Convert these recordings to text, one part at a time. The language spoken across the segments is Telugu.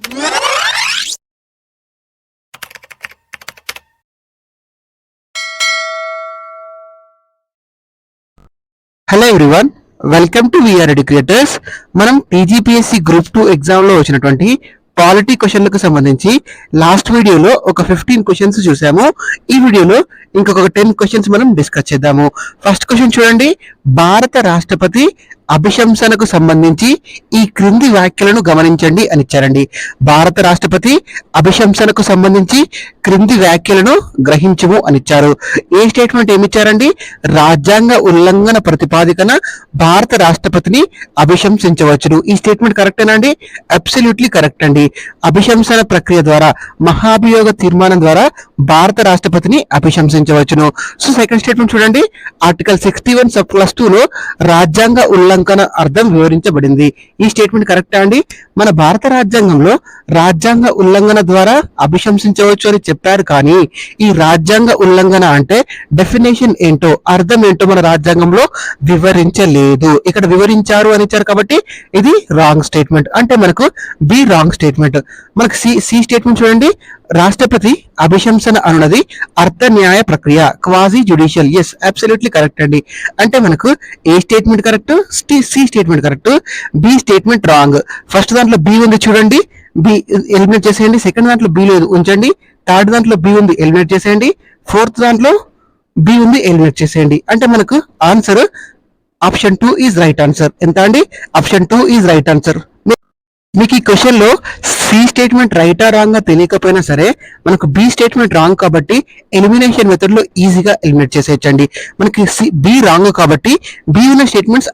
Hello everyone, welcome to VR educators. మనం టీజీపీఎస్సీ గ్రూప్ 2 ఎగ్జామ్ లో వచ్చినటువంటి పాలిటీ క్వశ్చన్లకు సంబంధించి లాస్ట్ వీడియోలో ఒక 15 క్వశ్చన్స్ చూసాము. ఈ వీడియోలో ఇంకొక 10 క్వశ్చన్స్ మనం డిస్కస్ చేద్దాము. ఫస్ట్ క్వశ్చన్ చూడండి. భారత రాష్ట్రపతి అభిశంసనకు సంబంధించి ఈ క్రింది వ్యాఖ్యలను గమనించండి అని ఇచ్చారండి. భారత రాష్ట్రపతి అభిశంసనకు సంబంధించి క్రింది వ్యాఖ్యలను గ్రహించుము అని ఇచ్చారు. ఏ స్టేట్మెంట్ ఏమిచ్చారండి? రాజ్యాంగ ఉల్లంఘన ప్రతిపాదికన భారత రాష్ట్రపతిని అభిశంసించవచ్చును. ఈ స్టేట్మెంట్ కరెక్టేనా అండి? అబ్సల్యూట్లీ కరెక్ట్ అండి. అభిశంసన ప్రక్రియ ద్వారా, మహాభియోగ తీర్మానం ద్వారా భారత రాష్ట్రపతిని అభిశంసించవచ్చును. సో సెకండ్ స్టేట్మెంట్ చూడండి. ఆర్టికల్ 61 సబ్ క్లాస్ 2 లో రాజ్యాంగ ఉల్లంఘన అర్థం వివరించబడింది. ఈ స్టేట్మెంట్ కరెక్టా అండి? మన భారత రాజ్యాంగంలో రాజ్యాంగ ఉల్లంఘన ద్వారా అభిశంసించవచ్చు అని చెప్పారు, కానీ ఈ రాజ్యాంగ ఉల్లంఘన అంటే డెఫినేషన్ ఏంటో, అర్థం ఏంటో మన రాజ్యాంగంలో వివరించలేదు. ఇక్కడ వివరించారు అని ఇచ్చారు కాబట్టి ఇది రాంగ్ స్టేట్మెంట్. అంటే మనకు బి రాంగ్ స్టేట్మెంట్. మనకు సి స్టేట్మెంట్ చూడండి. రాష్ట్రపతి అభిశంసన అనున్నది అర్థ న్యాయ ప్రక్రియ, quasi judicial. Yes, absolutely correct అండి. అంటే మనకు A statement correct, C statement correct, B statement wrong. First దాంట్లో బి ఉంది చూడండి, బి ఎలిమినేట్ చేసేయండి. సెకండ్ దాంట్లో బి లేదు, ఉంచండి. థర్డ్ దాంట్లో బి ఉంది, ఎలిమినేట్ చేసేయండి. ఫోర్త్ దాంట్లో బి ఉంది, ఎలిమినేట్ చేసేయండి. అంటే మనకు answer option 2 is right answer. ఎంత అండి? Option 2 is right answer. మీకు ఈ క్వశ్చన్ లో సి స్టేట్మెంట్ రైటా రాంగ్ గా తెలియకపోయినా సరే మనకు బి స్టేట్మెంట్ రాంగ్ కాబట్టి ఎలిమినేషన్ మెథడ్ లో ఈజీగా ఎలిమినేట్ చేసేయచ్చండి. మనకి బి రాంగ్ కాబట్టి బి ఉన్న స్టేట్మెంట్స్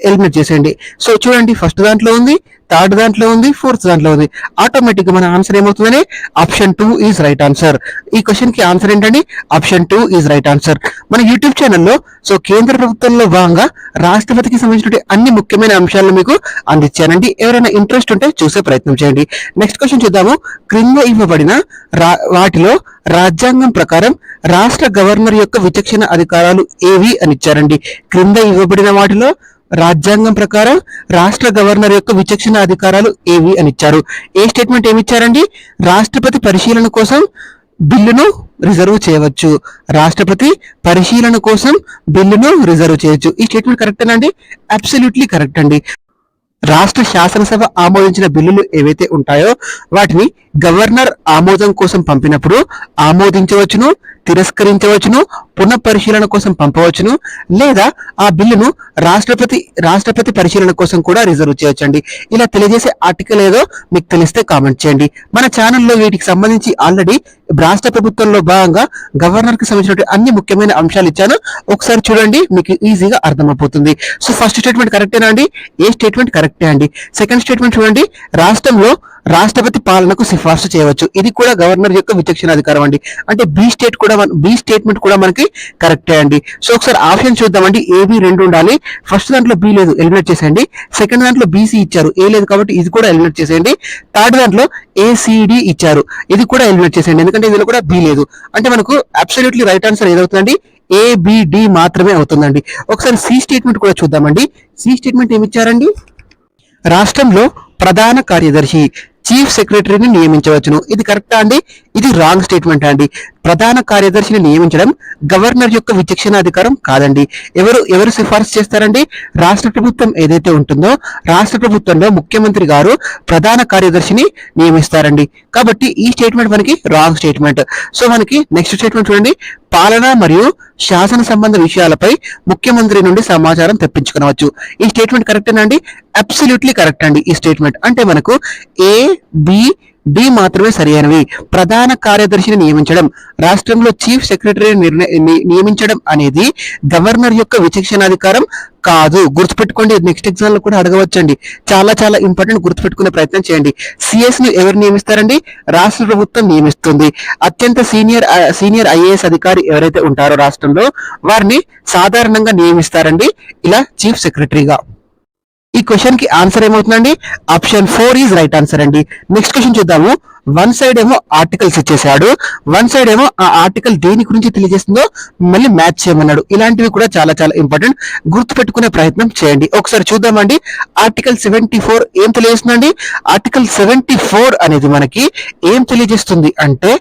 ఎలిమినేట్ చేసేయండి. సో చూడండి, ఫస్ట్ దాంట్లో ఉంది, థర్డ్ దాంట్లో ఉంది, ఫోర్త్ దాంట్లో ఉంది. ఆటోమేటిక్ గా మన ఆన్సర్ ఏమవుతుందని ఆప్షన్ 2 ఈజ్ రైట్ ఆన్సర్. ఈ క్వశ్చన్ కి ఆన్సర్ ఏంటండి? Option 2 is right answer. మన యూట్యూబ్ ఛానల్లో సో కేంద్ర ప్రభుత్వంలో భాగంగా రాష్ట్రపతికి సంబంధించిన అన్ని ముఖ్యమైన అంశాలను మీకు అందించానండి. ఎవరైనా ఇంట్రెస్ట్ ఉంటే చూసే ప్రయత్నం చేయండి. నెక్స్ట్ క్వశ్చన్ చూద్దాము. క్రింద ఇవ్వబడిన వాటిలో రాజ్యాంగం ప్రకారం రాష్ట్ర గవర్నర్ యొక్క విచక్షణ అధికారాలు ఏవి అని ఇచ్చారండి. క్రింద ఇవ్వబడిన వాటిలో రాజ్యాంగం ప్రకారం రాష్ట్ర గవర్నర్ యొక్క విచక్షణ అధికారాలు ఏవి అని ఇచ్చారు. ఏ స్టేట్మెంట్ ఏమి ఇచ్చారండి? రాష్ట్రపతి పరిశీలన కోసం బిల్లును రిజర్వ్ చేయవచ్చు. రాష్ట్రపతి పరిశీలన కోసం బిల్లును రిజర్వ్ చేయొచ్చు. ఈ స్టేట్మెంట్ కరెక్టేనా అండి? అబ్సల్యూట్లీ కరెక్ట్ అండి. రాష్ట్ర శాసనసభ ఆమోదించిన బిల్లులు ఏవైతే ఉంటాయో వాటిని గవర్నర్ ఆమోదం కోసం పంపినప్పుడు ఆమోదించవచ్చును, తిరస్కరించవచ్చును, పునఃపరిశీలన కోసం పంపవచ్చును, లేదా ఆ బిల్లును రాష్ట్రపతి పరిశీలన కోసం కూడా రిజర్వ్ చేయొచ్చండి. ఇలా తెలియజేసే ఆర్టికల్ ఏదో మీకు తెలిస్తే కామెంట్ చేయండి. మన ఛానల్లో వీటికి సంబంధించి ఆల్రెడీ రాష్ట్ర ప్రభుత్వంలో భాగంగా గవర్నర్ కి సంబంధించిన అన్ని ముఖ్యమైన అంశాలు ఇచ్చాను. ఒకసారి చూడండి, మీకు ఈజీగా అర్థమైపోతుంది. సో ఫస్ట్ స్టేట్మెంట్ కరెక్టేనా అండి? ఏ స్టేట్మెంట్ కరెక్టే అండి. సెకండ్ స్టేట్మెంట్ చూడండి. రాష్ట్రంలో రాష్ట్రపతి పాలనకు సిఫార్సు చేయవచ్చు. ఇది కూడా గవర్నర్ యొక్క విచక్షణ అధికారం అండి. అంటే బి స్టేట్మెంట్ కూడా మనకి కరెక్టే అండి. సో ఒకసారి ఆప్షన్ చూద్దామండి. ఏబి రెండు ఉండాలి. ఫస్ట్ దాంట్లో బి లేదు, ఎలిమినేట్ చేసేయండి. సెకండ్ దాంట్లో బీసీ ఇచ్చారు, ఏ లేదు కాబట్టి ఇది కూడా ఎలిమినేట్ చేసేయండి. థర్డ్ దాంట్లో ఏసీడి ఇచ్చారు, ఇది కూడా ఎలిమినేట్ చేసేయండి, ఎందుకంటే ఇందులో కూడా బి లేదు. అంటే మనకు అబ్సల్యూట్లీ రైట్ ఆన్సర్ ఏదవుతుందండి? ఏబిడి మాత్రమే అవుతుందండి. ఒకసారి సి స్టేట్మెంట్ కూడా చూద్దామండి. సి స్టేట్మెంట్ ఏమి ఇచ్చారండి? రాష్ట్రంలో ప్రధాన కార్యదర్శి, చీఫ్ సెక్రటరీని నియమించవచ్చును. ఇది కరెక్టా అండి? ఇది రాంగ్ స్టేట్మెంట్ అండి. ప్రధాన కార్యదర్శిని నియమించడం గవర్నర్ యొక్క విచక్షణ అధికారం కాదండి. ఎవరు సిఫార్సు చేస్తారండి? రాష్ట్ర ప్రభుత్వం ఏదైతే ఉంటుందో రాష్ట్ర ప్రభుత్వంలో ముఖ్యమంత్రి గారు ప్రధాన కార్యదర్శిని నియమిస్తారండి. కాబట్టి ఈ స్టేట్మెంట్ మనకి రాంగ్ స్టేట్మెంట్. సో మనకి నెక్స్ట్ స్టేట్మెంట్ చూడండి. పాలన మరియు శాసన సంబంధ విషయాలపై ముఖ్యమంత్రి నుండి సమాచారం తెప్పించుకోవచ్చు. ఈ స్టేట్మెంట్ కరెక్టేనా అండి? అబ్సల్యూట్లీ కరెక్ట్ అండి ఈ స్టేట్మెంట్. అంటే మనకు ఏ, బి, డి మాత్రమే సరైనవి. ప్రధాన కార్యదర్శిని నియమించడం, రాష్ట్రంలో చీఫ్ సెక్రటరీని నియమించడం అనేది గవర్నర్ యొక్క విచక్షణాధికారం కాదు. గుర్తుపెట్టుకోండి, నెక్స్ట్ ఎగ్జామ్ లో కూడా అడగవచ్చండి. చాలా చాలా ఇంపార్టెంట్, గుర్తుపెట్టుకునే ప్రయత్నం చేయండి. సిఎస్ ను ఎవరు నియమిస్తారండి? రాష్ట్ర ప్రభుత్వం నియమిస్తుంది. అత్యంత సీనియర్ ఐఏఎస్ అధికారి ఎవరైతే ఉంటారో రాష్ట్రంలో వారిని సాధారణంగా నియమిస్తారండి, ఇలా చీఫ్ సెక్రటరీగా. ఈ క్వశ్చన్ కి ఆన్సర్ ఏమవుతుందండి? ఆప్షన్ 4 ఈజ్ రైట్ ఆన్సర్ అండి. నెక్స్ట్ క్వశ్చన్ చూద్దాము. వన్ సైడ్ ఏమో ఆర్టికల్స్ ఇచ్చేసాడు, వన్ సైడ్ ఏమో ఆ ఆర్టికల్ దేని గురించి తెలియజేస్తుందో మళ్ళీ మ్యాచ్ చేయమన్నాడు. ఇలాంటివి కూడా చాలా చాలా ఇంపార్టెంట్, గుర్తు పెట్టుకునే ప్రయత్నం చేయండి. ఒకసారి చూద్దామండి. ఆర్టికల్ 74 ఏం తెలియజేస్తుందండి? ఆర్టికల్ 74 అనేది మనకి ఏం తెలియజేస్తుంది అంటే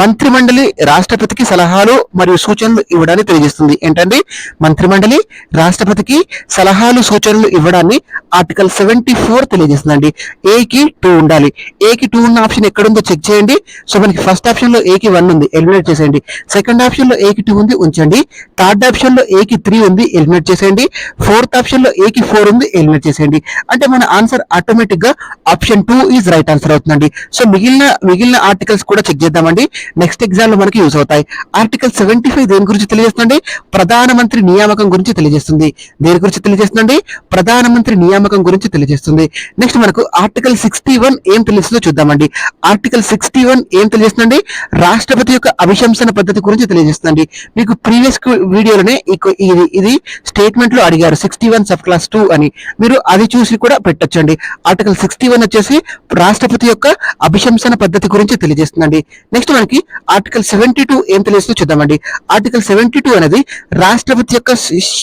మంత్రిమండలి రాష్ట్రపతికి సలహాలు మరియు సూచనలు ఇవ్వడాన్ని తెలియజేస్తుంది. ఏంటండి? మంత్రిమండలి రాష్ట్రపతికి సలహాలు సూచనలు ఇవ్వడాన్ని ఆర్టికల్ 74 తెలియజేస్తుందండి. ఏకి 2 ఉండాలి. ఏకి 2 ఉన్న ఆప్షన్ ఎక్కడుందో చెక్ చేయండి. సో మనకి ఫస్ట్ ఆప్షన్ లో ఏకి 1 ఉంది, ఎలిమినేట్ చేసేయండి. సెకండ్ ఆప్షన్ లో ఏకి 2 ఉంది, ఉంచండి. థర్డ్ ఆప్షన్ లో ఏకి 3 ఉంది, ఎలిమినేట్ చేసేయండి. ఫోర్త్ ఆప్షన్ లో ఏకి 4 ఉంది, ఎలిమినేట్ చేసేయండి. అంటే మన ఆన్సర్ ఆటోమేటిక్ గా ఆప్షన్ 2 ఈజ్ రైట్ ఆన్సర్ అవుతుందండి. సో మిగిలిన ఆర్టికల్స్ కూడా చెక్ చేద్దామండి. నెక్స్ట్ ఎగ్జామ్ లో మనకి యూజ్ అవుతాయి. ఆర్టికల్ 75 దేని గురించి తెలియజేస్తుంది? ప్రధానమంత్రి నియామకం గురించి తెలియజేస్తుంది. దేని గురించి తెలియజేస్తుందండి? ప్రధానమంత్రి నియామకం గురించి తెలియజేస్తుంది. నెక్స్ట్ మనకు ఆర్టికల్ 61 ఏం తెలుస్తుందో చూద్దామండి. ఆర్టికల్ 61 ఏం తెలియజేస్తుందండి? రాష్ట్రపతి యొక్క అభిశంసన పద్ధతి గురించి తెలియజేస్తుందండి. మీకు ప్రీవియస్ వీడియోలోనే ఇది స్టేట్మెంట్ లో అడిగారు 61 సబ్ క్లాస్ 2 అని, మీరు అది చూసి కూడా పెట్టొచ్చండి. ఆర్టికల్ 61 వచ్చేసి రాష్ట్రపతి యొక్క అభిశంసన పద్ధతి గురించి తెలియజేస్తుందండి. నెక్స్ట్ మనకి ఆర్టికల్ 72 ఏం తెలియజేస్తుందో చూద్దామండి. ఆర్టికల్ 72 అనేది రాష్ట్రపతి యొక్క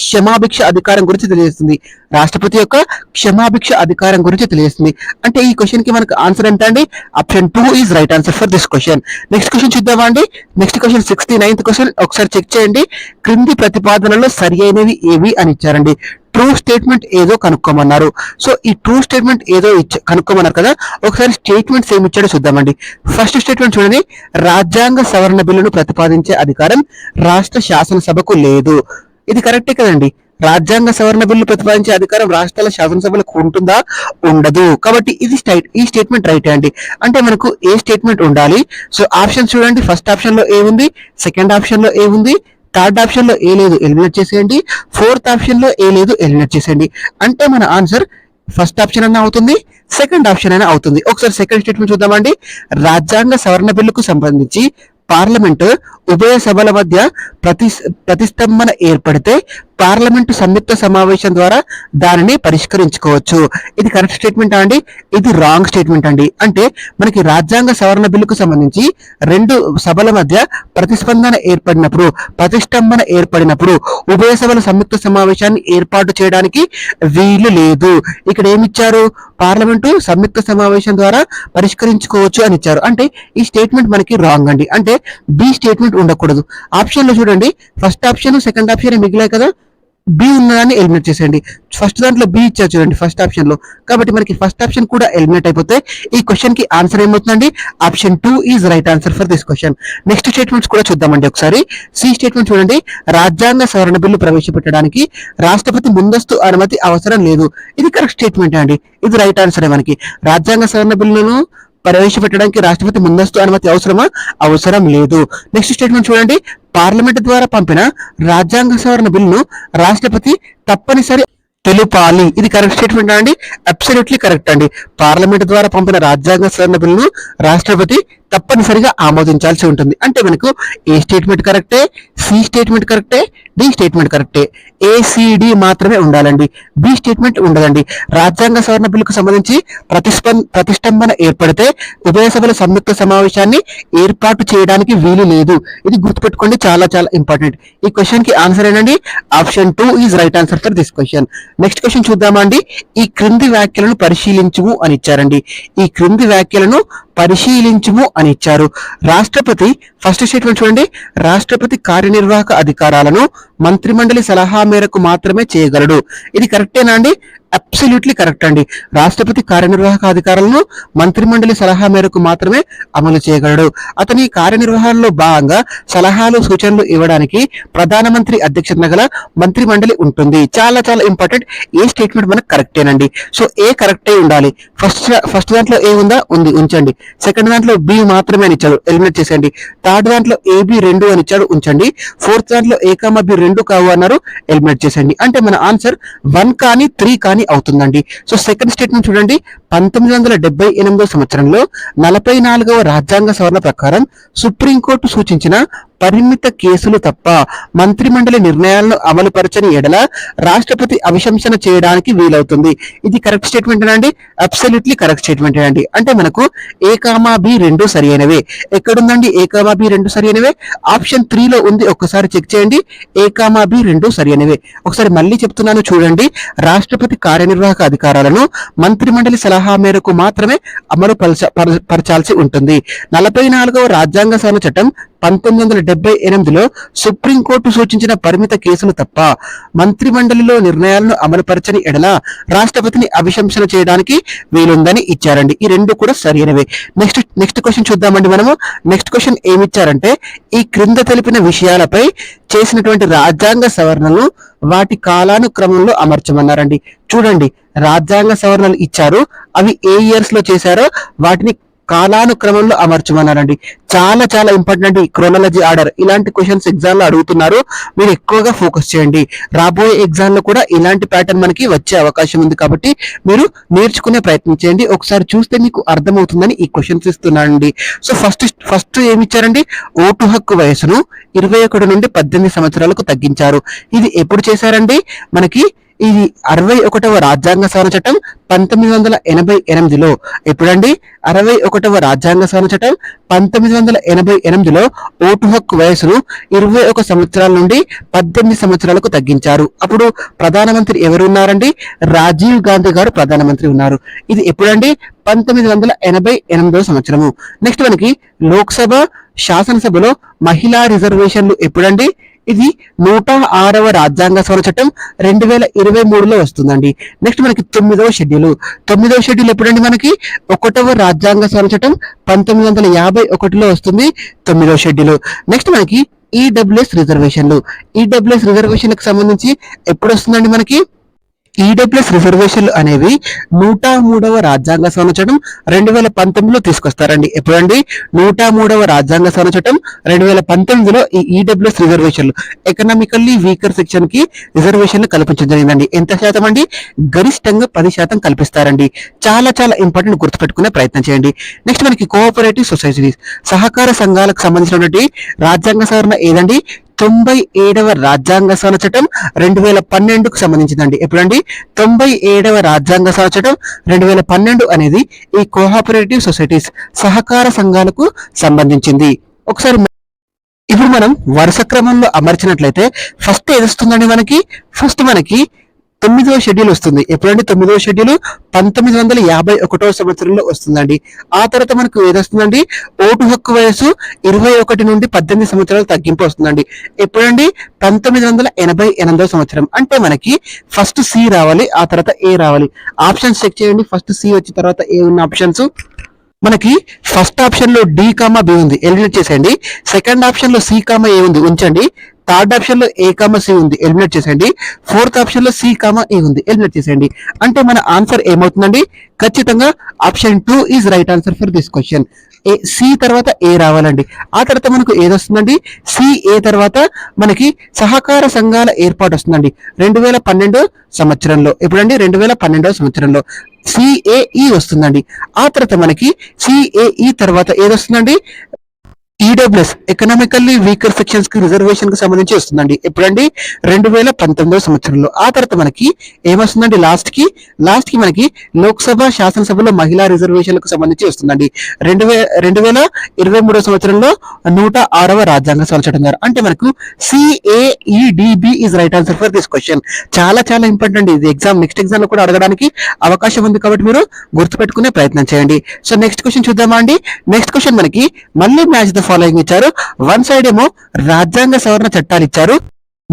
క్షమాభిక్ష అధికారం గురించి తెలియజేస్తుంది. రాష్ట్రపతి యొక్క క్షమాభిక్ష అధికారం గురించి తెలియజేస్తుంది. అంటే ఈ క్వశ్చన్ కి మనకు ఆన్సర్ ఎంత అండి? Option 2 is right answer for this question. Next question చూద్దామా అండి. Next question 69th question. ఒకసారి చెక్ చేయండి. క్రింది ప్రతిపాదనలో సరి అయినవి ఏవి అని ఇచ్చారండి. ట్రూ స్టేట్మెంట్ ఏదో కనుక్కోమన్నారు. సో ఈ ట్రూ స్టేట్మెంట్ ఏదో కనుక్కోమన్నారు కదా, ఒకసారి స్టేట్మెంట్స్ ఏమి ఇచ్చాడో చూద్దామండి. ఫస్ట్ స్టేట్మెంట్ చూడండి. రాజ్యాంగ సవరణ బిల్లును ప్రతిపాదించే అధికారం రాష్ట్ర శాసనసభకు లేదు. ఇది కరెక్టే కదండి. రాజ్యాంగ సవరణ బిల్లు ప్రతిపాదించే అధికారం రాష్ట్రాల శాసనసభలకు ఉంటుందా? ఉండదు. కాబట్టి ఈ స్టేట్మెంట్ రైట్ అండి. అంటే మనకు ఏ స్టేట్మెంట్ ఉండాలి? సో ఆప్షన్ చూడండి. ఫస్ట్ ఆప్షన్ లో ఏ ఉంది, సెకండ్ ఆప్షన్ లో ఏ ఉంది, థర్డ్ ఆప్షన్ లో ఏ లేదు, ఎలిమినేట్ చేసేయండి. ఫోర్త్ ఆప్షన్ లో ఏ లేదు, ఎలిమినేట్ చేసేయండి. అంటే మన ఆన్సర్ ఫస్ట్ ఆప్షన్ అయినా అవుతుంది, సెకండ్ ఆప్షన్ అయినా అవుతుంది. ఒకసారి సెకండ్ స్టేట్మెంట్ చూద్దామండి. రాజ్యాంగ సవరణ బిల్లుకు సంబంధించి పార్లమెంటు ఉభయ సభల మధ్య ప్రతిష్టంభన ఏర్పడితే పార్లమెంటు సంయుక్త సమావేశం ద్వారా దానిని పరిష్కరించుకోవచ్చు. ఇది కరెక్ట్ స్టేట్మెంట్ అండి? ఇది రాంగ్ స్టేట్మెంట్ అండి. అంటే మనకి రాజ్యాంగ సవరణ బిల్లుకు సంబంధించి రెండు సభల మధ్య ప్రతిష్టంభన ఏర్పడినప్పుడు ఉభయ సభల సంయుక్త సమావేశాన్ని ఏర్పాటు చేయడానికి వీలు లేదు. ఇక్కడ ఏమిచ్చారు? పార్లమెంటు సంయుక్త సమావేశం ద్వారా పరిష్కరించుకోవచ్చు అని ఇచ్చారు. అంటే ఈ స్టేట్మెంట్ మనకి రాంగ్ అండి. అంటే బి స్టేట్మెంట్ ఉండకూడదు. ఆప్షన్ లో చూడండి, ఫస్ట్ ఆప్షన్ సెకండ్ ఆప్షన్ మిగిలాయి కదా, బి ఉన్నదాన్ని ఎలిమినేట్ చేసేయండి. ఫస్ట్ దాంట్లో బి ఇచ్చారు చూడండి ఫస్ట్ ఆప్షన్ లో, కాబట్టి మనకి ఫస్ట్ ఆప్షన్ కూడా ఎలిమినేట్ అయిపోతే ఈ క్వశ్చన్ కి ఆన్సర్ ఏమవుతుందండి? Option 2 is right answer for this question. Next statements కూడా చూద్దామండి ఒకసారి. సి స్టేట్మెంట్ చూడండి. రాజ్యాంగ సవరణ బిల్లు ప్రవేశపెట్టడానికి రాష్ట్రపతి ముందస్తు అనుమతి అవసరం లేదు. ఇది కరెక్ట్ స్టేట్మెంట్ అండి. ఇది రైట్ ఆన్సర్. మనకి రాజ్యాంగ సవరణ బిల్లును ప్రవేశపెట్టడానికి రాష్ట్రపతి ముందస్తు అనుమతి అవసరమా? అవసరం లేదు. నెక్స్ట్ స్టేట్మెంట్ చూడండి. పార్లమెంట్ ద్వారా పంపిన రాజ్యాంగ సవరణ బిల్లును రాష్ట్రపతి తప్పనిసరి తెలుపాలి. ఇది కరెక్ట్ స్టేట్మెంట్ అండి. అబ్సల్యూట్లీ కరెక్ట్ అండి. పార్లమెంట్ ద్వారా పంపిన రాజ్యాంగ సవరణ బిల్లును రాష్ట్రపతి తప్పనిసరిగా ఆమోదించాల్సి ఉంటుంది. అంటే మనకు ఏ స్టేట్మెంట్ కరెక్టే, సి స్టేట్మెంట్ కరెక్టే, డి స్టేట్మెంట్ కరెక్టే. ఏసిడి మాత్రమే ఉండాలండి, బి స్టేట్మెంట్ ఉండదండి. రాజ్యాంగ సవరణ బిల్లుకు సంబంధించి ప్రతిష్టంభన ఏర్పడితే ఉభయ సభల సంయుక్త సమావేశాన్ని ఏర్పాటు చేయడానికి వీలు లేదు. ఇది గుర్తుపెట్టుకోండి, చాలా చాలా ఇంపార్టెంట్. ఈ క్వశ్చన్ కి ఆన్సర్ ఏంటండి? Option 2 is right answer for this question. Next question చూద్దామా అండి. ఈ క్రింది వ్యాఖ్యలను పరిశీలించుము అని ఇచ్చారండి. ఈ క్రింది వ్యాఖ్యలను పరిశీలించుము అని ఇచ్చారు. రాష్ట్రపతి ఫస్ట్ స్టేట్మెంట్ చూడండి. రాష్ట్రపతి కార్యనిర్వాహక అధికారాలను మంత్రిమండలి సలహా మేరకు మాత్రమే చేయగలడు. ఇది కరెక్టేనా అండి? అబ్సల్యూట్లీ కరెక్ట్ అండి. రాష్ట్రపతి కార్యనిర్వాహక అధికారాలను మంత్రిమండలి సలహా మేరకు మాత్రమే అమలు చేయగలడు. అతని కార్యనిర్వహణలో భాగంగా సలహాలు సూచనలు ఇవ్వడానికి ప్రధానమంత్రి అధ్యక్షతన గల మంత్రిమండలి ఉంటుంది. చాలా చాలా ఇంపార్టెంట్. ఏ స్టేట్మెంట్ మనకు కరెక్టేనండి. సో ఏ కరెక్టే ఉండాలి. ఫస్ట్ దాంట్లో ఏ ఉందా? ఉంది, ఉంచండి. సెకండ్ దాంట్లో బి మాత్రమే అని ఇచ్చాడు, ఎలిమినేట్ చేసేయండి. థర్డ్ దాంట్లో ఏబి 2 అని ఇచ్చాడు, ఉంచండి. ఫోర్త్ దాంట్లో ఏ కామా బి 2 కావు అన్నారు, ఎలిమినేట్ చేసేయండి. అంటే మన ఆన్సర్ 1 కానీ 3 కానీ అవుతుందండి. సో సెకండ్ స్టేట్మెంట్ చూడండి. 1978 సంవత్సరంలో 44వ రాజ్యాంగ సవరణ ప్రకారం సుప్రీంకోర్టు సూచించిన పరిమిత కేసులు తప్ప మంత్రిమండలి నిర్ణయాలను అమలుపరచని ఎడల రాష్ట్రపతి అభిశంసన చేయడానికి వీలవుతుంది. ఇది కరెక్ట్ స్టేట్మెంట్ అండి, అబ్సల్యూట్లీ కరెక్ట్ స్టేట్మెంట్ అండి. అంటే మనకు ఏ కామా బి రెండు సరి అయినవే. ఎక్కడుందండి ఏ కామా బి రెండు సరి అయినవే? ఆప్షన్ 3 లో ఉంది, ఒక్కసారి చెక్ చేయండి. ఏ కామా బి రెండు సరి అయినవే. ఒకసారి మళ్ళీ చెప్తున్నాను చూడండి. రాష్ట్రపతి కార్యనిర్వాహక అధికారాలను మంత్రిమండలి సలహా మేరకు మాత్రమే అమలు పరచాల్సి ఉంటుంది. 44వ రాజ్యాంగ సవరణ చట్టం 1978లో సుప్రీంకోర్టు సూచించిన పరిమిత కేసులు తప్ప మంత్రిమండలిలో నిర్ణయాలను అమలుపరచని ఎడల రాష్ట్రపతిని అభిశంసన చేయడానికి వీలుందని ఇచ్చారండి. ఈ రెండు కూడా సరైనవే. నెక్స్ట్ క్వశ్చన్ చూద్దామండి. మనము నెక్స్ట్ క్వశ్చన్ ఏమిచ్చారంటే, ఈ క్రింద తెలిపిన విషయాలపై చేసినటువంటి రాజ్యాంగ సవరణలు వాటి కాలానుక్రమంలో అమర్చమన్నారండి. చూడండి, రాజ్యాంగ సవరణలు ఇచ్చారు, అవి ఏ ఇయర్స్ లో చేశారో వాటిని కాలానుక్రమంలో అమర్చమన్నారండి. చాలా చాలా ఇంపార్టెంట్ అండి. క్రోనాలజీ ఆర్డర్ ఇలాంటి క్వశ్చన్స్ ఎగ్జామ్ లో అడుగుతున్నారు, మీరు ఎక్కువగా ఫోకస్ చేయండి. రాబోయే ఎగ్జామ్ లో కూడా ఇలాంటి ప్యాటర్న్ మనకి వచ్చే అవకాశం ఉంది కాబట్టి మీరు నేర్చుకునే ప్రయత్నం చేయండి. ఒకసారి చూస్తే మీకు అర్థమవుతుందని ఈ క్వశ్చన్స్ ఇస్తున్నానండి. సో ఫస్ట్ ఏమి ఇచ్చారండి, ఓటు హక్కు వయసును 21 నుండి 18 సంవత్సరాలకు తగ్గించారు. ఇది ఎప్పుడు చేశారండి? మనకి ఇది 61వ రాజ్యాంగ సవరణ చట్టం 1988లో. ఎప్పుడండి? 61వ రాజ్యాంగ సవరణ చట్టం 1988లో ఓటు హక్కు వయసును 21 సంవత్సరాల నుండి 18 సంవత్సరాలకు తగ్గించారు. అప్పుడు ప్రధానమంత్రి ఎవరు ఉన్నారండి? రాజీవ్ గాంధీ గారు ప్రధానమంత్రి ఉన్నారు. ఇది ఎప్పుడండి? 1988వ సంవత్సరము. నెక్స్ట్ మనకి లోక్సభ శాసనసభలో మహిళా రిజర్వేషన్లు ఎప్పుడండి? ఇది 106వ రాజ్యాంగ సవరణ చట్టం 2023లో వస్తుందండి. నెక్స్ట్ మనకి 9వ షెడ్యూల్ ఎప్పుడండి? మనకి 1వ రాజ్యాంగ సవరణ చట్టం 1951లో వస్తుంది 9వ షెడ్యూల్. నెక్స్ట్ మనకి ఈడబ్ల్యూఎస్ రిజర్వేషన్లకు సంబంధించి ఎప్పుడు వస్తుందండి? మనకి ఈడబ్ల్యూఎస్ రిజర్వేషన్లు అనేవి 103వ రాజ్యాంగ సవరణ చట్టం 2019లో తీసుకొస్తారండి. ఎప్పుడండి? 103వ రాజ్యాంగ సవరణ చట్టం 2019లో ఈ ఈడబ్ల్యూఎస్ రిజర్వేషన్లు ఎకనామికల్లీ వీకర్ సెక్షన్ కి రిజర్వేషన్లు కల్పించడం జరిగిందండి. ఎంత శాతం అండి? గరిష్టంగా 10% కల్పిస్తారండి. చాలా చాలా ఇంపార్టెంట్, గుర్తుపెట్టుకునే ప్రయత్నం చేయండి. నెక్స్ట్ మనకి కోఆపరేటివ్ సొసైటీస్ సహకార సంఘాలకు సంబంధించినటువంటి రాజ్యాంగ సవరణ ఏదండి? 97వ రాజ్యాంగ సవరణ చట్టం 2012కు సంబంధించిందండి. ఎప్పుడండి? 97వ రాజ్యాంగ సవరణ చట్టం 2012 అనేది ఈ కోఆపరేటివ్ సొసైటీస్ సహకార సంఘాలకు సంబంధించింది. ఒకసారి ఇప్పుడు మనం వరుస క్రమంలో అమర్చినట్లయితే ఫస్ట్ ఏది వస్తుందండి? ఫస్ట్ మనకి 9వ షెడ్యూల్ వస్తుంది. ఎప్పుడండి? 9వ షెడ్యూల్ 1951వ సంవత్సరంలో వస్తుందండి. ఆ తర్వాత మనకు ఏదొస్తుందండి? ఓటు హక్కు వయసు 21 నుండి 18 సంవత్సరాలు తగ్గింపు వస్తుందండి. ఎప్పుడండి? 1988వ సంవత్సరం. అంటే మనకి ఫస్ట్ సి రావాలి, ఆ తర్వాత ఏ రావాలి. ఆప్షన్స్ చెక్ చేయండి. ఫస్ట్ సి వచ్చిన తర్వాత ఏ ఉన్న ఆప్షన్స్ మనకి ఫస్ట్ ఆప్షన్ లో డి కామా బి ఉంది, ఎలిమినేట్ చేసేయండి. సెకండ్ ఆప్షన్ లో సి కామా ఏ ఉంది, ఉంచండి. థర్డ్ ఆప్షన్ లో ఏ కామా సి ఉంది, ఎలిమినేట్ చేసేయండి. ఫోర్త్ ఆప్షన్ లో సి కామా ఏ ఉంది, ఎలిమినేట్ చేసేయండి. అంటే మన ఆన్సర్ ఏమవుతుందండి? ఖచ్చితంగా option 2 is right answer for this question. C తర్వాత ఏ రావాలండి. ఆ తర్వాత మనకు ఏదొస్తుందండి? సిఏ తర్వాత మనకి సహకార సంఘాల ఏర్పాటు వస్తుందండి 2012 సంవత్సరంలో. ఎప్పుడండి? 2012వ సంవత్సరంలో సిఏఈ వస్తుందండి. ఆ తర్వాత మనకి సిఏఈ తర్వాత ఏదొస్తుందండి? ఈడబ్ల్యూఎస్ ఎకనామికల్లీ వీకర్ సెక్షన్స్ కి రిజర్వేషన్ కి సంబంధించి వస్తుందండి. ఎప్పుడండి? 2019వ సంవత్సరంలో. ఆ తర్వాత మనకి ఏమొస్తుందండి? లాస్ట్ కి మనకి లోక్సభ శాసనసభలో మహిళా రిజర్వేషన్లకు సంబంధించి వస్తుందండి 2023వ సంవత్సరంలో 106వ రాజ్యాంగ సవరణ చట్టం ద్వారా. అంటే మనకు CAEDB is right answer for this question. చాలా చాలా ఇంపార్టెంట్ అండి. ఇది నెక్స్ట్ ఎగ్జామ్ లో కూడా అడగడానికి అవకాశం ఉంది కాబట్టి మీరు గుర్తుపెట్టుకునే ప్రయత్నం చేయండి. సో నెక్స్ట్ క్వశ్చన్ చూద్దామా అండి? నెక్స్ట్ క్వశ్చన్ మనకి మళ్ళీ మ్యాచ్ ద ఫాలోయింగ్ ఇచ్చారు. వన్ సైడ్ ఏమో రాజ్యాంగ సవరణ చట్టాలు ఇచ్చారు,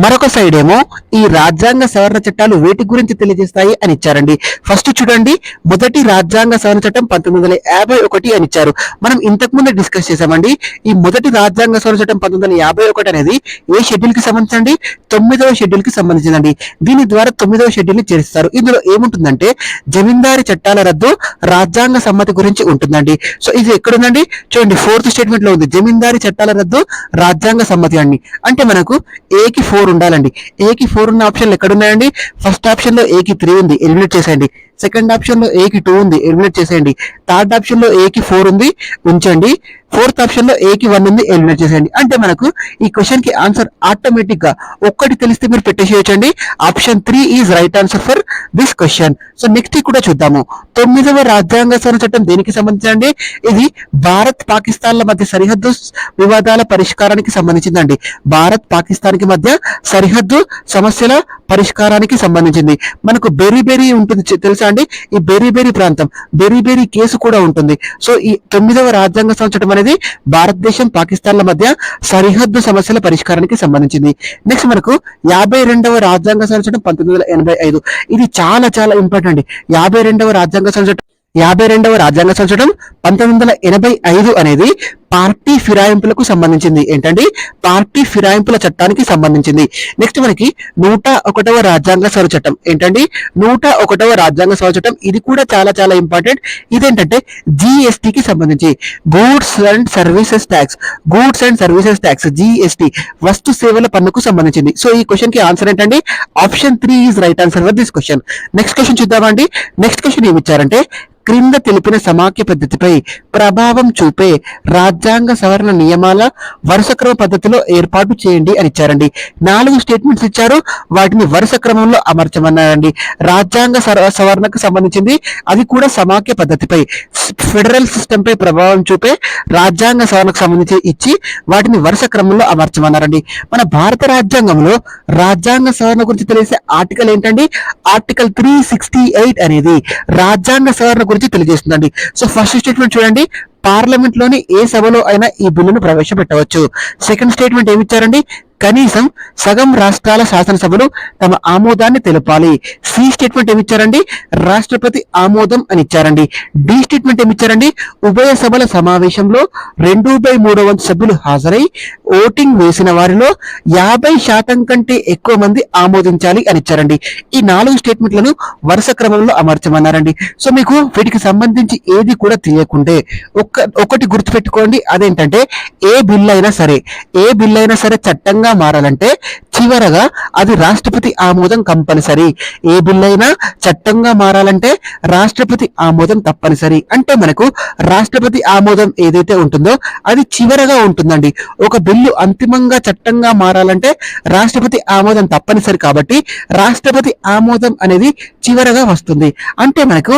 మరొక సైడ్ ఏమో ఈ రాజ్యాంగ సవరణ చట్టాలు వేటి గురించి తెలియజేస్తాయి అని ఇచ్చారండి. ఫస్ట్ చూడండి, మొదటి రాజ్యాంగ సవరణ చట్టం 1951 అని ఇచ్చారు. మనం ఇంతకు ముందే డిస్కస్ చేసామండి. ఈ మొదటి రాజ్యాంగ సవరణ చట్టం 1951 అనేది ఏ షెడ్యూల్ కి సంబంధించండి? 9వ షెడ్యూల్ కి సంబంధించిందండి. దీని ద్వారా 9వ షెడ్యూల్ ని చేరుస్తారు. ఇందులో ఏముంటుందంటే జమీందారీ చట్టాల రద్దు, రాజ్యాంగ సమ్మతి గురించి ఉంటుందండి. సో ఇది ఎక్కడుందండి? చూడండి, 4th స్టేట్మెంట్ లో ఉంది. జమీందారీ చట్టాల రద్దు, రాజ్యాంగ సమ్మతి అండి. అంటే మనకు ఏకి 4 ఉండాలండి. ఏకి 4 ఉన్న ఆప్షన్లు ఎక్కడున్నాయండి? ఫస్ట్ ఆప్షన్ లో ఏకి 3 ఉంది, ఎలిమినేట్ చేసేయండి. సెకండ్ ఆప్షన్ లో ఏకి 2 ఉంది, ఎలిమినేట్ చేసేయండి. థర్డ్ ఆప్షన్ లో ఏకి 4 ఉంది, ఉంచండి. ఫోర్త్ ఆప్షన్ లో ఏకి 1 ఉంది, ఎలిమినేట్ చేసేయండి. అంటే మనకు ఈ క్వశ్చన్ కి ఆన్సర్ ఆటోమేటిక్ గా ఒక్కటి తెలిస్తే మీరు పెట్టేసేయచ్చండి. Option 3 is right answer for this question. So next కూడా చూద్దాము. 9వ రాజ్యాంగ సవరణ చట్టం దేనికి సంబంధించిందండి? ఇది భారత్ పాకిస్తాన్ల మధ్య సరిహద్దు వివాదాల పరిష్కారానికి సంబంధించిందండి. భారత్ పాకిస్తాన్ కి మధ్య సరిహద్దు సమస్యల పరిష్కారానికి సంబంధించింది. మనకు బెరీ ఉంటుంది తెలుసా అండి? ఈ బెరీ ప్రాంతం, బెరీ కేసు కూడా ఉంటుంది. సో ఈ 9వ రాజ్యాంగ సవరణ చట్టం అనేది భారతదేశం పాకిస్తాన్ల మధ్య సరిహద్దు సమస్యల పరిష్కారానికి సంబంధించింది. నెక్స్ట్ మనకు 52వ రాజ్యాంగ సవరణ చట్టం 1985. ఇది చాలా చాలా ఇంపార్టెంట్. 52వ రాజ్యాంగ సవరణ చట్టం 1985 అనేది పార్టీ ఫిరాయింపులకు సంబంధించింది. ఏంటండి? పార్టీ ఫిరాయింపుల చట్టానికి సంబంధించింది. నెక్స్ట్ మనకి 101వ రాజ్యాంగ సవరణ చట్టం. ఏంటండి? 101వ రాజ్యాంగ సవరణ చట్టం. ఇది కూడా చాలా చాలా ఇంపార్టెంట్. ఇదేంటంటే జిఎస్టికి సంబంధించి, goods and services tax, GST, వస్తు సేవల పన్నుకు సంబంధించింది. సో ఈ క్వశ్చన్ కి ఆన్సర్ ఏంటండి? Option 3 is right answer for this question. Next question చూద్దామండి. నెక్స్ట్ క్వశ్చన్ ఏమి ఇచ్చారంటే, క్రింద తెలిపిన సమాఖ్య పద్ధతిపై ప్రభావం చూపే రాజ్యాంగ సవరణ నియమాల వరుస క్రమ పద్ధతిలో ఏర్పాటు చేయండి అని ఇచ్చారండి. 4 స్టేట్మెంట్స్ ఇచ్చారు, వాటిని వరుస క్రమంలో అమర్చమన్నారండి. రాజ్యాంగ సవరణకు సంబంధించింది, అది కూడా సమాఖ్య పద్ధతిపై, ఫెడరల్ సిస్టమ్ పై ప్రభావం చూపే రాజ్యాంగ సవరణకు సంబంధించి ఇచ్చి వాటిని వరుస క్రమంలో అమర్చమన్నారండి. మన భారత రాజ్యాంగంలో రాజ్యాంగ సవరణ గురించి తెలిసే ఆర్టికల్ ఏంటండి? ఆర్టికల్ 368 అనేది రాజ్యాంగ సవరణ గురించి తెలియజేస్తుందండి. సో ఫస్ట్ స్టేట్మెంట్ చూడండి, పార్లమెంట్ లోని ఏ సభలో అయినా ఈ బిల్లును ప్రవేశపెట్టవచ్చు. Second statement ఏమిచ్చారండి? కనీసం సగం రాష్ట్రాల శాసనసభలు తమ ఆమోదాన్ని తెలపాలి. C statement ఏమిచ్చారండి? రాష్ట్రపతి ఆమోదం అని ఇచ్చారండి. డి స్టేట్మెంట్ ఏమిచ్చారండి? ఉభయ సభల సమావేశంలో 2/3 సభ్యులు హాజరై ఓటింగ్ వేసిన వారిలో 50% కంటే ఎక్కువ మంది ఆమోదించాలి అని ఇచ్చారండి. ఈ 4 స్టేట్మెంట్లను వరుస క్రమంలో అమర్చమన్నారండి. సో మీకు వీటికి సంబంధించి ఏది కూడా తెలియకుంటే ఒకటి గుర్తుపెట్టుకోండి, అదేంటంటే ఏ బిల్ అయినా సరే చట్టంగా మారాలంటే చివరగా అది రాష్ట్రపతి ఆమోదం కంపల్సరీ. ఏ బిల్ అయినా చట్టంగా మారాలంటే రాష్ట్రపతి ఆమోదం తప్పనిసరి. అంటే మనకు రాష్ట్రపతి ఆమోదం ఏదైతే ఉంటుందో అది చివరగా ఉంటుందండి. ఒక బిల్లు అంతిమంగా చట్టంగా మారాలంటే రాష్ట్రపతి ఆమోదం తప్పనిసరి. కాబట్టి రాష్ట్రపతి ఆమోదం అనేది చివరగా వస్తుంది. అంటే మనకు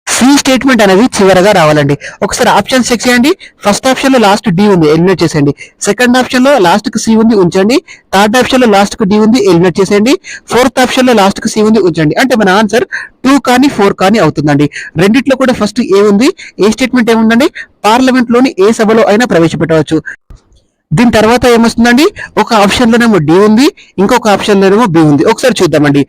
సి స్టేట్మెంట్ అనేది చివరగా రావాలండి. ఒకసారి ఆప్షన్ చెక్ చేయండి. ఫస్ట్ ఆప్షన్ లో లాస్ట్ డి ఉంది, ఎలిమినేట్ చేసేయండి. సెకండ్ ఆప్షన్ లో లాస్ట్ కు సి ఉంది, ఉంచండి. థర్డ్ ఆప్షన్ లో లాస్ట్ కు డి ఉంది, ఎలిమినేట్ చేసేయండి. ఫోర్త్ ఆప్షన్ లో లాస్ట్ కు సి ఉంది, ఉంచండి. అంటే మన ఆన్సర్ 2 కానీ 4 కానీ అవుతుందండి. రెండిట్లో కూడా ఫస్ట్ ఏ ఉంది, ఏ స్టేట్మెంట్ ఏముందండి? పార్లమెంట్ లోని ఏ సభలో అయినా ప్రవేశపెట్టవచ్చు. దీని తర్వాత ఏమొస్తుందండి? ఒక ఆప్షన్ లోనేమో డి ఉంది, ఇంకొక ఆప్షన్ లోనేమో బి ఉంది. ఒకసారి చూద్దామండి.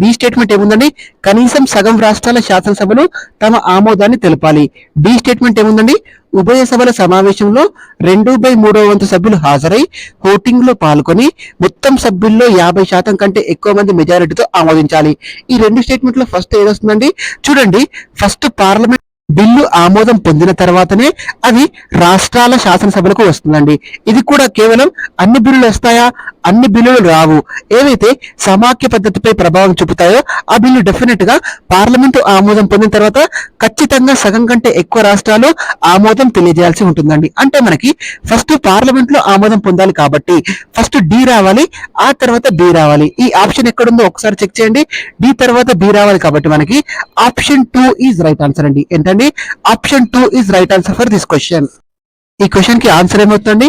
బి స్టేట్మెంట్ ఏముందండి? కనీసం సగం రాష్ట్రాల శాసనసభలు తమ ఆమోదాన్ని తెలపాలి. డి స్టేట్మెంట్ ఏముందండి? ఉభయ సభల సమావేశంలో 2/3 సభ్యులు హాజరై ఓటింగ్ లో పాల్గొని మొత్తం సభ్యుల్లో 50% కంటే ఎక్కువ మంది మెజారిటీతో ఆమోదించాలి. ఈ 2 స్టేట్మెంట్ లో ఫస్ట్ ఏదొస్తుందండి? చూడండి, ఫస్ట్ పార్లమెంట్ బిల్లు ఆమోదం పొందిన తర్వాతనే అది రాష్ట్రాల శాసనసభలకు వస్తుందండి. ఇది కూడా కేవలం అన్ని బిల్లులు వస్తాయా? అన్ని బిల్లులు రావు. ఏవైతే సమాఖ్య పద్ధతిపై ప్రభావం చూపుతాయో ఆ బిల్లు డెఫినెట్ గా పార్లమెంటు ఆమోదం పొందిన తర్వాత ఖచ్చితంగా సగం కంటే ఎక్కువ రాష్ట్రాలు ఆమోదం తెలియజేయాల్సి ఉంటుందండి. అంటే మనకి ఫస్ట్ పార్లమెంట్ లో ఆమోదం పొందాలి కాబట్టి ఫస్ట్ డి రావాలి, ఆ తర్వాత బి రావాలి. ఈ ఆప్షన్ ఎక్కడుందో ఒకసారి చెక్ చేయండి. డి తర్వాత బి రావాలి కాబట్టి మనకి ఆప్షన్ 2 ఈజ్ రైట్ ఆన్సర్ అండి. ఏంటండి? Option 2 is right answer for this question. ఈ క్వశ్చన్ కి ఆన్సర్ ఏమవుతుంది?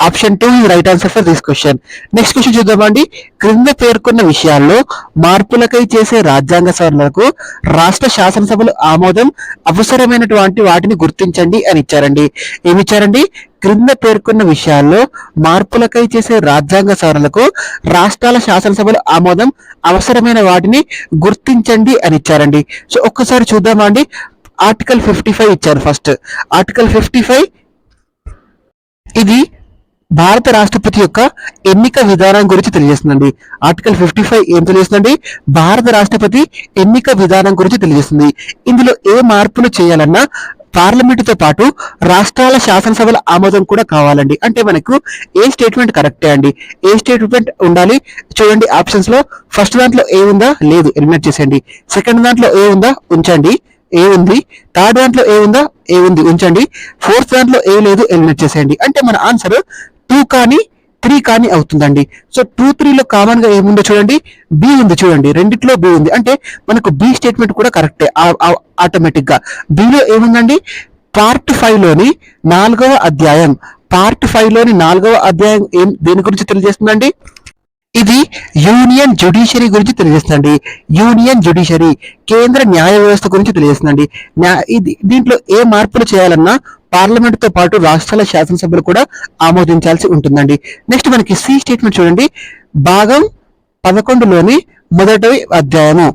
Option 2 is right answer for this question. Next question చూద్దామండి. క్రింద పేర్కొన్న విషయాల్లో మార్పులకై చేసే రాజ్యాంగ సవరణలకు రాష్ట్ర శాసనసభలు ఆమోదం అవసరమైనటువంటి వాటిని గుర్తించండి అని ఇచ్చారండి. ఏమిచ్చారండి? క్రింద పేర్కొన్న విషయాల్లో మార్పులకై చేసే రాజ్యాంగ సవరణలకు రాష్ట్రాల శాసనసభలు ఆమోదం అవసరమైన వాటిని గుర్తించండి అని ఇచ్చారండి. సో ఒక్కసారి చూద్దామా అండి. ఆర్టికల్ 55 ఇచ్చారు. ఫస్ట్ ఆర్టికల్ 55 ఇది భారత రాష్ట్రపతి యొక్క ఎన్నిక విధానం గురించి తెలియజేస్తుందండి. ఆర్టికల్ 55 ఏం తెలియజేస్తుందండి? భారత రాష్ట్రపతి ఎన్నిక విధానం గురించి తెలియజేస్తుంది. ఇందులో ఏ మార్పులు చేయాలన్నా పార్లమెంటుతో పాటు రాష్ట్రాల శాసనసభల ఆమోదం కూడా కావాలండి. అంటే మనకు ఏ స్టేట్మెంట్ కరెక్టే అండి. ఏ స్టేట్మెంట్ ఉండాలి చూడండి ఆప్షన్స్ లో. ఫస్ట్ దాంట్లో ఏ ఉందా, లేదు, ఎలిమినేట్ చేసేయండి. సెకండ్ దాంట్లో ఏ ఉందా, ఉంచండి, ఏ ఉంది. థర్డ్ దాంట్లో ఏ ఉందా, ఏ ఉంది, ఉంచండి. ఫోర్త్ దాంట్లో ఏ లేదు, ఎలిమినేట్ చేసేయండి. అంటే మన ఆన్సర్ 2 కానీ 3 కానీ అవుతుందండి. సో 2, 3లో కామన్ గా ఏముందో చూడండి, బి ఉంది చూడండి, రెండిట్లో బి ఉంది. అంటే మనకు బి స్టేట్మెంట్ కూడా కరెక్టే ఆటోమేటిక్ గా. బిలో ఏముందండి, పార్ట్ 5 లోని 4వ అధ్యాయం. పార్ట్ 5 లోని 4వ అధ్యాయం దేని గురించి తెలియజేస్తుందండి, ఇది యూనియన్ జ్యుడిషియరీ గురించి తెలియజేస్తుందండి. యూనియన్ జ్యుడిషియరీ, కేంద్ర న్యాయ వ్యవస్థ గురించి తెలియజేస్తుందండి. దీంట్లో ఏ మార్పులు చేయాలన్నా పార్లమెంట్ తో పాటు రాష్ట్రాల శాసనసభ్యులు కూడా ఆమోదించాల్సి ఉంటుందండి. నెక్స్ట్ మనకి సి స్టేట్మెంట్ చూడండి, భాగం 11లోని మొదటి అధ్యాయము,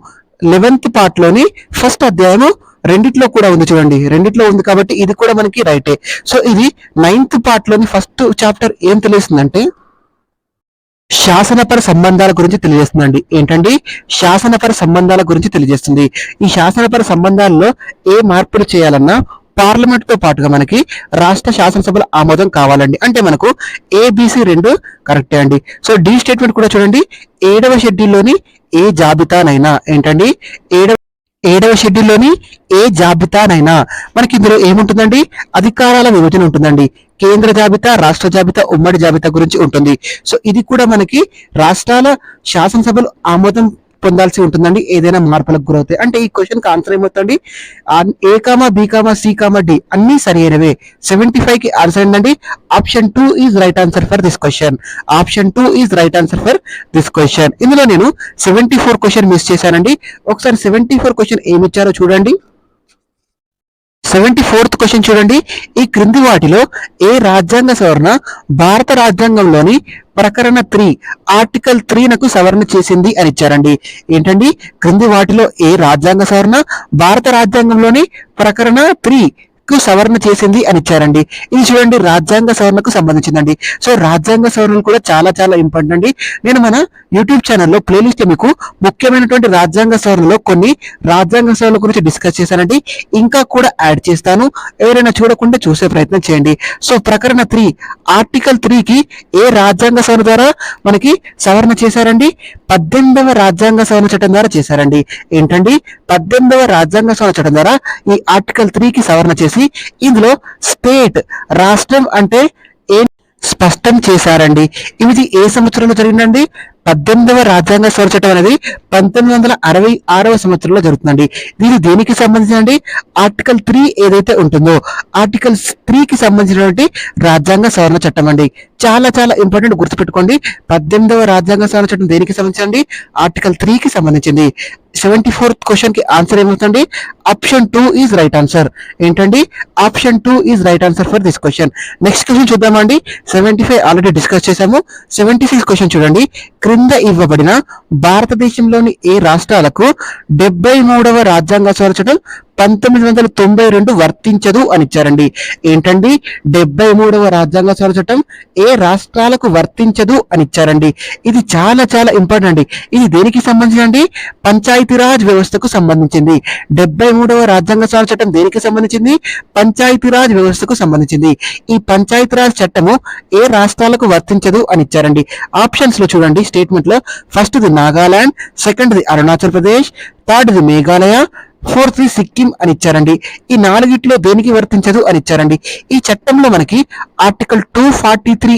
11th పార్ట్ లోని ఫస్ట్ అధ్యాయము రెండిట్లో కూడా ఉంది చూడండి, రెండిట్లో ఉంది కాబట్టి ఇది కూడా మనకి రైటే. సో ఇది 9th పార్ట్ లోని ఫస్ట్ చాప్టర్ ఏం తెలియస్తుందంటే శాసనపర సంబంధాల గురించి తెలియజేస్తుందండి. ఏంటండి, శాసనపర సంబంధాల గురించి తెలియజేస్తుంది. ఈ శాసనపర సంబంధాల్లో ఏ మార్పులు చేయాలన్నా పార్లమెంట్ తో పాటుగా మనకి రాష్ట్ర శాసనసభల ఆమోదం కావాలండి. అంటే మనకు ఏబిసి 2 కరెక్టే అండి. సో డి స్టేట్మెంట్ కూడా చూడండి, 7వ షెడ్యూల్లోని ఏ జాబితానైనా, ఏంటండి, 7వ షెడ్యూల్లోని ఏ జాబితానైనా మనకి ఇందులో ఏముంటుందండి, అధికారాల విభజన ఉంటుందండి. కేంద్ర జాబితా, రాష్ట్ర జాబితా, ఉమ్మడి జాబితా గురించి ఉంటుంది. సో ఇది కూడా మనకి రాష్ట్రాల శాసనసభలు ఆమోదం పొందాల్సి ఉంటుందండి ఏదైనా మార్పులకు గురవుతాయి. అంటే ఈ క్వశ్చన్ కి ఆన్సర్ ఏమవుతుంది, A comma B comma C comma D అన్ని సరి అయినవే. 75 కి ఆన్సర్ ఏంటండి, option 2 is right answer for this question. Option 2 is right answer for this question. ఇందులో నేను 74 క్వశ్చన్ మిస్ చేశానండి. ఒకసారి 74 క్వశ్చన్ ఏమి ఇచ్చారో చూడండి. 74th క్వశ్చన్ చూడండి, ఈ క్రింది వాటిలో ఏ రాజ్యాంగ సవరణ భారత రాజ్యాంగంలోని ప్రకరణ 3 ఆర్టికల్ 3 నకు సవరణ చేసింది అని ఇచ్చారండి. ఏంటండి, క్రింది వాటిలో ఏ రాజ్యాంగ సవరణ భారత రాజ్యాంగంలోని ప్రకరణ 3 కు సవరణ చేసింది అని ఇచ్చారండి. ఇది చూడండి రాజ్యాంగ సవరణకు సంబంధించిందండి. సో రాజ్యాంగ సవరణలు కూడా చాలా చాలా ఇంపార్టెంట్ అండి. నేను మన యూట్యూబ్ ఛానల్లో ప్లేలిస్ట్ మీకు ముఖ్యమైనటువంటి రాజ్యాంగ సవరణలో కొన్ని రాజ్యాంగ సవరణల గురించి డిస్కస్ చేశానండి. ఇంకా కూడా యాడ్ చేస్తాను, ఎవరైనా చూడకుండా చూసే ప్రయత్నం చేయండి. సో ప్రకరణ 3 ఆర్టికల్ 3కి ఏ రాజ్యాంగ సవరణ ద్వారా మనకి సవరణ చేశారండి, 18వ రాజ్యాంగ సవరణ చట్టం ద్వారా చేశారండి. ఏంటండి, 18వ రాజ్యాంగ సవరణ చట్టం ద్వారా ఈ ఆర్టికల్ 3కి సవరణ చేసి ఇందులో స్టేట్, రాష్ట్రం అంటే ఏం స్పష్టం చేశారండి. ఇది ఏ సంవత్సరంలో జరిగిందండి, 18వ రాజ్యాంగ సవరణ చట్టం అనేది 1966వ సంవత్సరంలో జరుగుతుందండి. దీని దేనికి సంబంధించినండి, ఆర్టికల్ 3 ఏదైతే ఉంటుందో ఆర్టికల్ 3కి సంబంధించినటువంటి రాజ్యాంగ సవరణ చట్టం అండి. చాలా చాలా ఇంపార్టెంట్, గుర్తుపెట్టుకోండి. 18వ రాజ్యాంగ సవరణ చట్టం దేనికి సంబంధించింది, ఆర్టికల్ 3కి సంబంధించింది. 74th క్వశ్చన్ కి ఆన్సర్ ఏమవుతుంది, ఆప్షన్ 2 ఈజ్ రైట్ ఆన్సర్. ఏంటండి, option 2 is right answer for this question. Next question చూద్దామండి. 75 ఆల్రెడీ డిస్కస్ చేశాము. 76 క్వశ్చన్ చూడండి, క్రింద ఇవ్వబడిన భారతదేశంలోని ఏ రాష్ట్రాలకు 73వ రాజ్యాంగ సవరణ చట్టం 1992 వర్తించదు అని ఇచ్చారండి. ఏంటండి, 73వ రాజ్యాంగ సవరణ చట్టం ఏ రాష్ట్రాలకు వర్తించదు అని ఇచ్చారండి. ఇది చాలా చాలా ఇంపార్టెంట్ అండి. ఇది దేనికి సంబంధించిందండి, పంచాయతీరాజ్ వ్యవస్థకు సంబంధించింది. 73వ రాజ్యాంగ సవరణ చట్టం దేనికి సంబంధించింది, పంచాయతీరాజ్ వ్యవస్థకు సంబంధించింది. ఈ పంచాయతీరాజ్ చట్టము ఏ రాష్ట్రాలకు వర్తించదు అని ఇచ్చారండి. ఆప్షన్స్ లో చూడండి, స్టేట్మెంట్ లో ఫస్ట్ది నాగాలాండ్, సెకండ్ది అరుణాచల్ ప్రదేశ్, థర్డ్ది మేఘాలయ, 4th సిక్కిం అని ఇచ్చారండి. ఈ 4గిట్లో దేనికి వర్తించదు అని ఇచ్చారండి. ఈ చట్టంలో మనకి ఆర్టికల్ 243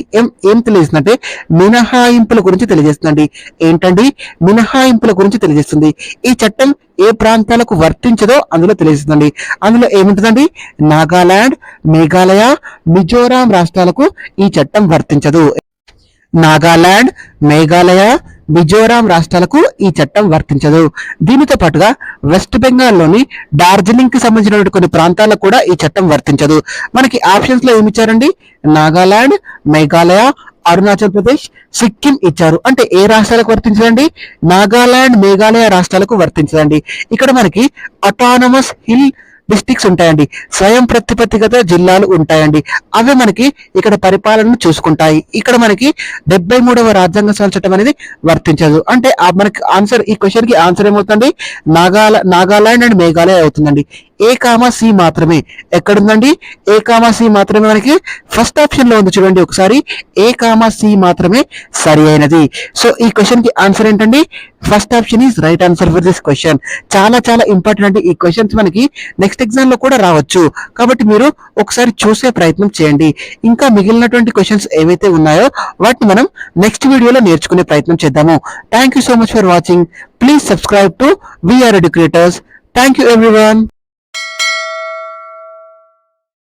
ఏం తెలియజేస్తుందంటే మినహాయింపుల గురించి తెలియజేస్తుందండి. ఏంటండి, మినహాయింపుల గురించి తెలియజేస్తుంది. ఈ చట్టం ఏ ప్రాంతాలకు వర్తించదో అందులో తెలియజేస్తుందండి. అందులో ఏముంటుందండి, నాగాలాండ్, మేఘాలయ, మిజోరాం రాష్ట్రాలకు ఈ చట్టం వర్తించదు. నాగాలాండ్, మేఘాలయ, మిజోరాం రాష్ట్రాలకు ఈ చట్టం వర్తించదు. దీనితో పాటుగా వెస్ట్ బెంగాల్లోని డార్జిలింగ్ కి సంబంధించిన కొన్ని ప్రాంతాలకు కూడా ఈ చట్టం వర్తించదు. మనకి ఆప్షన్స్ లో ఏమి ఇచ్చారండి, నాగాలాండ్, మేఘాలయ, అరుణాచల్ ప్రదేశ్, సిక్కిం ఇచ్చారు. అంటే ఏ రాష్ట్రాలకు వర్తించదండి, నాగాలాండ్, మేఘాలయ రాష్ట్రాలకు వర్తించదండి. ఇక్కడ మనకి అటానమస్ హిల్ డిస్ట్రిక్ట్స్ ఉంటాయండి, స్వయం ప్రతిపత్తిగత జిల్లాలు ఉంటాయండి. అవి మనకి ఇక్కడ పరిపాలనను చూసుకుంటాయి. ఇక్కడ మనకి 73వ రాజ్యాంగ సవరణ చట్టం అనేది వర్తించదు. అంటే మనకి ఆన్సర్, ఈ క్వశ్చన్ కి ఆన్సర్ ఏమవుతుంది, నాగాలాండ్ అండ్ మేఘాలయ అవుతుందండి. ఏ కామా సి మాత్రమే. ఎక్కడుందండి? ఏ కామా సి మాత్రమే మనకి ఫస్ట్ ఆప్షన్ లో ఉంది చూడండి ఒకసారి. ఏ కామా సి మాత్రమే సరి అయినది. సో ఈ క్వశ్చన్ కి ఆన్సర్ ఏంటండి? First option is right answer for this question. చాలా చాలా ఇంపార్టెంట్ అండి. ఈ క్వశ్చన్స్ మనకి నెక్స్ట్ ఎగ్జామ్ లో కూడా రావచ్చు, కాబట్టి మీరు ఒకసారి చూసే ప్రయత్నం చేయండి. ఇంకా మిగిలినటువంటి క్వశ్చన్స్ ఏవైతే ఉన్నాయో వాటిని మనం నెక్స్ట్ వీడియోలో నేర్చుకునే ప్రయత్నం చేద్దాము. Thank you so much for watching. Please subscribe to VR educators. Thank you everyone.